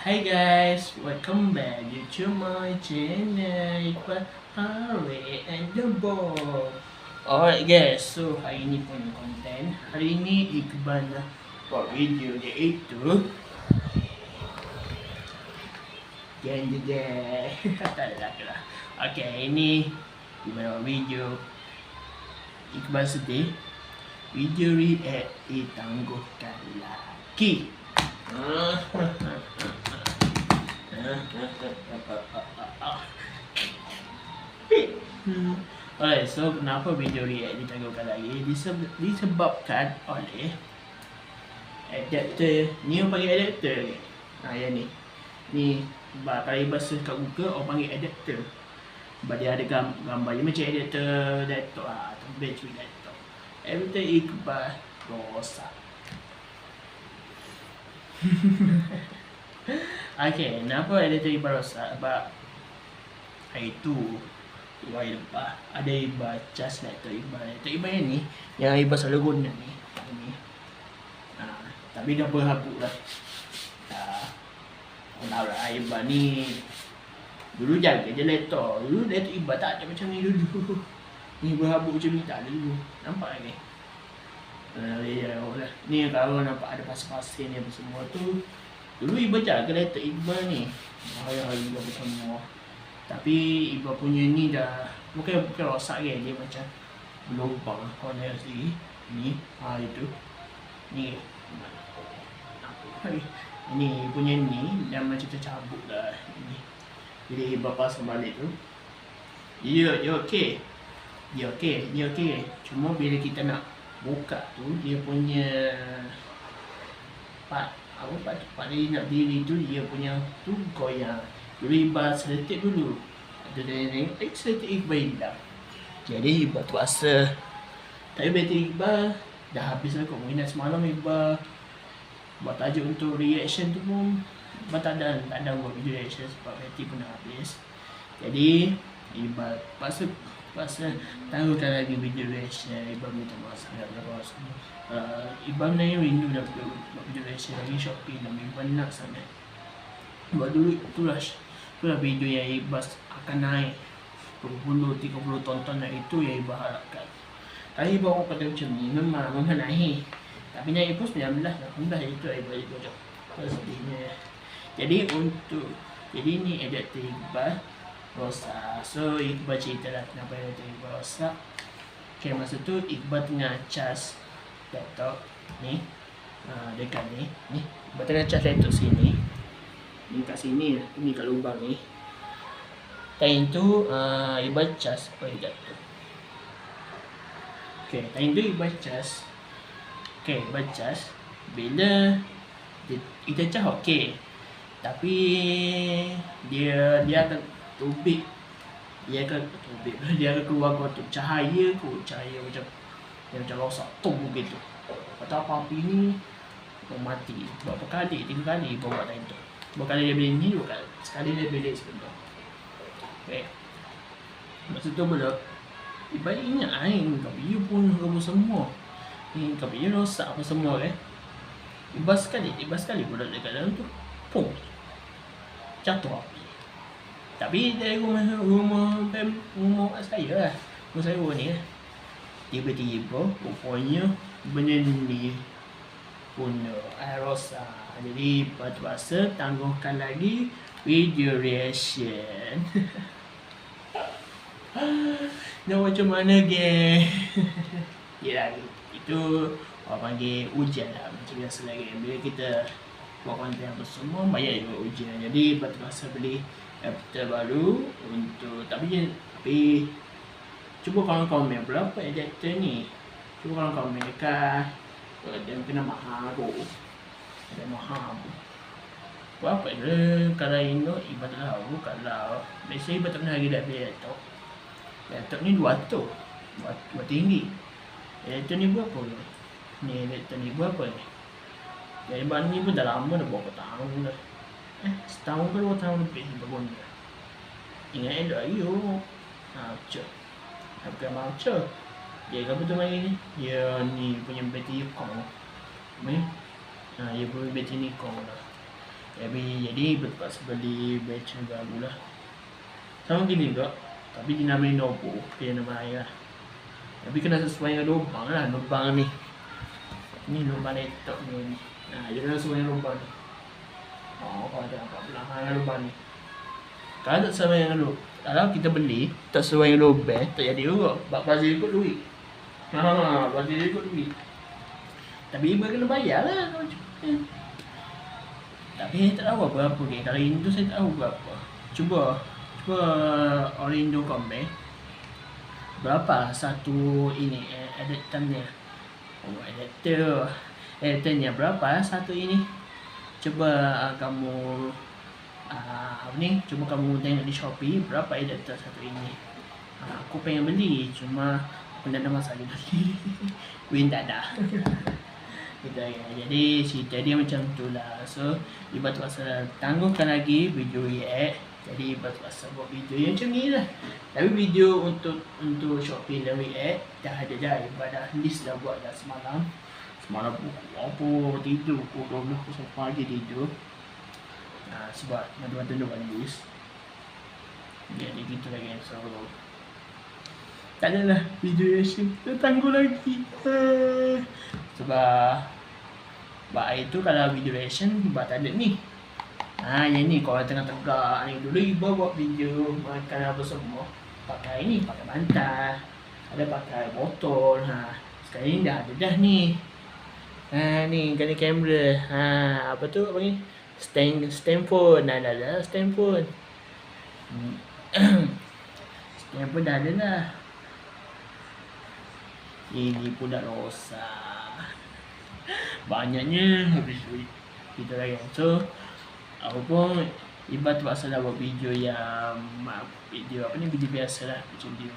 Hi guys, welcome back to my channel Iqbal Harry and the Bob. Alright guys, so hari ni punya konten. Hari ni Iqbal nak buat video iaitu Geng. Tak ada lah. Okay, hari ni Iqbal buat video Iqbal sedih. Video react ditangguhkan lagi. Alright, so kenapa video react ditangguhkan lagi? Disebabkan oleh adapter. Ni orang panggil adapter ni. Yang ni. Ni kalau bahasa kat Google orang panggil adapter. Sebab dia ada gambar dia macam adapter laptop atau battery laptop. Adapter Iqbal rosak. Okay, kenapa adapter Iqbal rosak? Sebab hari tu hari lepas ada Iqbal cas laptop Iqbal. Laptop Iqbal yang ni yang Iqbal selalu guna ni. Tapi dah berhabuk lah. Tahu lah Iqbal ni dulu jaga je laptop. Dulu laptop Iqbal tak ada macam ni dulu. Ni berhabuk macam ni tak ada dulu. Nampak lagi? Ni kalau nampak ada pasir-pasir ni apa semua tu. Dulu Iqbal jaga laptop Iqbal ni. Hari-hari Iqbal semua. Tapi Iqbal punya ni dah bukan rosak kan, dia macam berlubang corner sendiri. Ni, itu. Ni. Ini punya ni dah macam tercabut dah. Ini. Jadi Iqbal pasang balik tu. Dia okey. Dia okey. Cuma bila kita nak buka tu dia punya part dia nak diri tu dia punya tu goyang. Dulu Iqbal seletik dulu. Ada dia seletik Iqbal hilang. Jadi Iqbal tu rasa. Tapi bateri Iqbal dah habis lah kot. Mungkin dah semalam Iqbal buat tajuk untuk reaction tu pun Iqbal tak ada buat video reaction sebab bateri pun dah habis. Jadi Iqbal pasal tahukan lagi video reaction. Iqbal minta maaf sangat lah. Iqbal ni rindu dah buat video reaction lagi Shopee dan Iqbal nak sangat. Buat dulu itulah video yang Iqbal akan naik 20-30 tonton dan itu yang Iqbal harapkan. Tapi Iqbal orang kata macam ni memang naik. Tapi naik pun 19 dah. Alhamdulillah itu Iqbal jauh. Sedihnya. Jadi ni adapter Iqbal rosak. So Iqbal cerita lah kenapa adapter Iqbal rosak. Okay, masa tu Iqbal tengah cas laptop ni. Dekat ni. Iqbal tengah cas laptop sini. Ni kat sini lah. Ni kat lubang ni. Time tu Iqbal cas adapter. Okay, time tu Iqbal cas. Iqbal cas. Bila kita cas okey. Tapi dia akan tubik. Dia akan keluar kotak cahaya macam rosak tung begitu. Kata apa api ni mati. Berapa kali? 3 kali buat time tu. 2 kali dia beli ni, 2 kali. Sekali dia beli sebentar. Okay. Masa tu pula Iqbal ingat KPU pun kamu semua. Ni KPU rosak apa semua kan. Iqbal sekali pula dekat dalam tu. Pum. Jatuh api. Tapi dari rumah saya lah. Rumah saya ni lah. Tiba-tiba rupanya benda ni pun rosak. Jadi terpaksa tangguhkan lagi video reaction. Nak macam mana geng? Yelah, itu orang panggil ujian lah. Macam biasa lagi. Bila kita buat konten apa semua banyak juga ujian. Jadi terpaksa beli adapter baru untuk tapi cuba korang komen berapa adapter ni. Cuba korang komen dekat dia kena mahal tu. Ada mahal tu. Berapa dia kalau Iqbal tak tahu. Kalau biasanya Iqbal tak pernah lagi dah beli laptop. Laptop ni 200 tinggi. Laptop ni berapa ni? Ni laptop ni berapa ni? Jadi bahan ni pun dah lama dah, berapa tahun dah. Setahun ke 2 tahun lebih Iqbal guna. Ingat elok lagi voucher. Bukan voucher. Dia apa tu main ni? Dia ni punya bateri Nikon. Dia punya bateri Nikon lah. Jadi terpaksa beli batch baru lah. Sama gini juga, tapi dia nak beli Novo, dia nak bayar lah. Tapi kena sesuai dengan lubang lah, lubang ni. Ni lubang laptop ni. Nah, dia kena sesuai dengan lubang ni. Oh, kalau ada nampak belakang dengan lubang ni. Kalau tak sesuai dengan lubang, kalau kita beli tak sesuai dengan lubang, tak jadi juga. Pasti ikut duit. Pasti ikut duit. Tapi ibu kena bayar lah. Tapi tak tahu berapa ke. Kalau Indo saya tak tahu berapa. Cuba orang Indo komen berapa satu ini adapternya. Oh, adapternya berapa satu ini. Cuba kamu cuba kamu tengok di Shopee berapa adapter satu ini. Aku pengen beli cuma benda ada masalah beli. Win tak ada. Gitu ya. Jadi cerita dia macam tu lah. So Iba terpaksa tangguhkan lagi video react. Jadi Iba terpaksa buat video yang macam ni lah. Tapi video untuk Shopee dan react dah ada dah. Iba dah list dah buat dah semalam. Semalam apa tidur pukul 12 pagi tidur. Sebab mata-mata dah buat list. Jadi gitu lah guys. So tak adalah video reaction. Dah tangguh lagi. Sebab hari tu kalau video reaction Iba tak ada ni. Yang ni kalau tengah tegak ni. Dulu Iba buat video makan apa semua pakai ni, pakai bantal. Ada pakai botol. Sekarang ni dah ada dah ni. Ni kena kamera. Apa tu apa ni? Stand phone. Dah ada stand phone. Stand phone dah ada lah. Ini pun dah rosak. Banyaknya habis duit. Kita lagi. So apa pun Iba terpaksa dah buat video yang video biasa lah. Macam video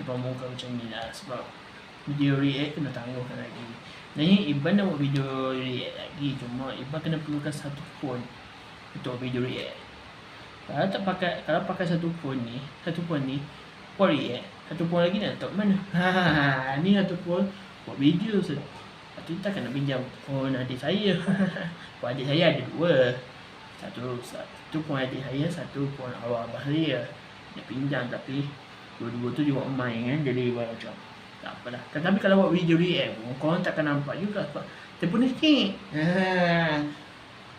depan muka macam ni lah. Sebab video react kena tangguhkan lagi. Dan ni Iba nak buat video react lagi. Cuma Iba kena perlukan satu phone untuk video react. Kalau pakai satu phone ni buat react, satu phone lagi nak letak mana? Ni satu phone buat video. Satu tak kena pinjam phone adik saya. Phone adik saya ada dua. Satu phone adik saya, satu phone abah saya. Dia pinjam tapi dua-dua tu dia buat main kan. Jadi macam tak apalah. Tapi kalau buat video react pun korang takkan nampak juga sebab telefon ni sikit.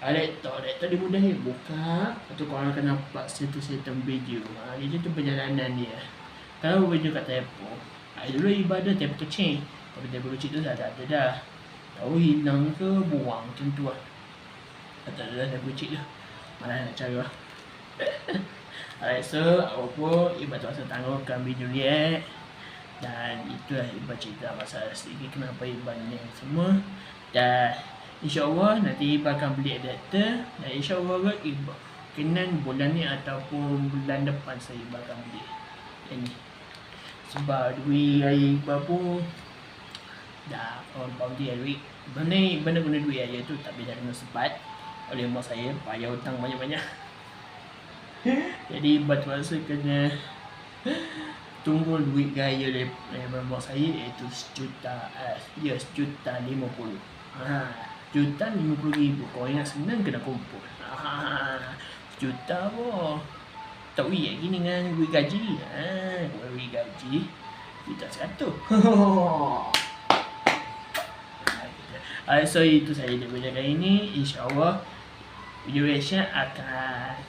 Laptop dia mudah buka. Atau korang akan nampak satu-satu video. Dia tu perjalanan dia. Kalau video kat telefon, dulu Iba ada telefon kecil. Tapi telefon kecil tu dah tak ada dah. Tahu hilang ke buang macam tu lah. Tak ada telefon kecil tu. Malah nak cari lah. Alright, so apa pun Iba terpaksa tangguhkan video react. Dan itulah Iba cerita pasal sedikit kenapa Iba ni semua. Dan InsyaAllah nanti Iba akan beli adapter. Dan InsyaAllah Iba kenan bulan ni ataupun bulan depan saya Iba akan beli ini. Sebab duit hari Iba pun dah kawan-kawan dia duit. Iba nak guna duit aja tu tapi dah kena sebat oleh mak saya, payah hutang banyak-banyak. Jadi Iba terpaksa kena tunggu duit gaya daripada mak saya iaitu RM1.50. RM1.50. Kau ingat senang kena kumpul. RM1 pun tak wih gini dengan duit gaji. Kalau duit gaji RM100. So itu saya daripada kali ini. InsyaAllah video reaction akan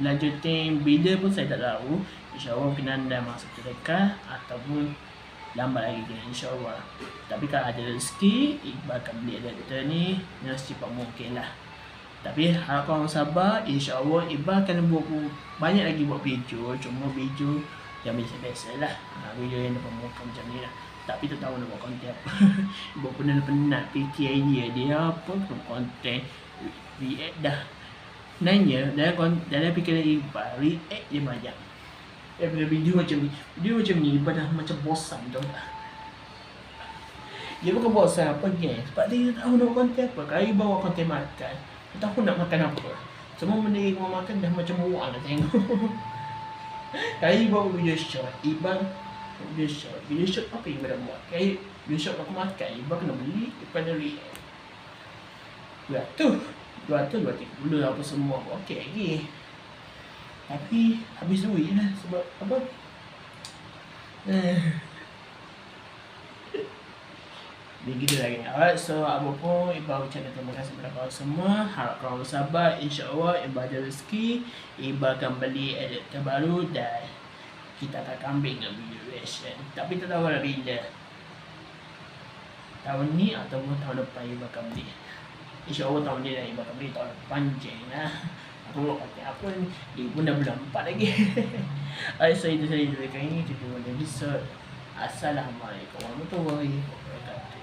lanjutin bila pun saya tak tahu. InsyaAllah mungkin dalam masa terdekat ataupun lambat lagi ke, InsyaAllah. Tapi kalau ada rezeki Iba akan beli adapter ni yang secepat mungkin lah. Tapi harap korang sabar. InsyaAllah Iba akan buat banyak lagi buat video. Cuma video yang biasa-biasa lah. Video yang depan muka macam ni lah. Tapi tak tahu nak buat konten apa. Iba penat fikir idea dia apa konten react dah. Sebenarnya dalam fikiran Iba react je banyak. Daripada video macam ni Iba dah macam bosan tau tak. Dia bukan bosan apa geng. Sebab dia tak tahu nak buat konten apa. Kalau Iba buat konten makan, tak tahu nak makan apa. Semua benda yang Iba makan dah macam muak nak tengok. Kalau Iba buat video short, video short apa Iba dah buat. Kalau video short aku makan, Iba kena beli daripada react. Tu 230 apa semua okey lagi. Tapi habis duit lah sebab apa? Begitu lagi. Alright, so apa pun Iqbal ucapkan terima kasih kepada korang semua. Harap korang bersabar. InsyaAllah Iqbal ada rezeki, Iqbal akan beli edit terbaru dan kita akan ambil dengan video reaction. Tapi tak tahu lah bila, tahun ni ataupun tahun depan Iqbal akan beli. InsyaAllah tahun ni dah Iqbal akan beli, tahun depan je lah. Aku nak kata apa ni, dia pun dah bulan 4 lagi. Alright, so itu sahaja dari kali ini. Kita boleh episode. Assalamualaikum warahmatullahi wabarakatuh.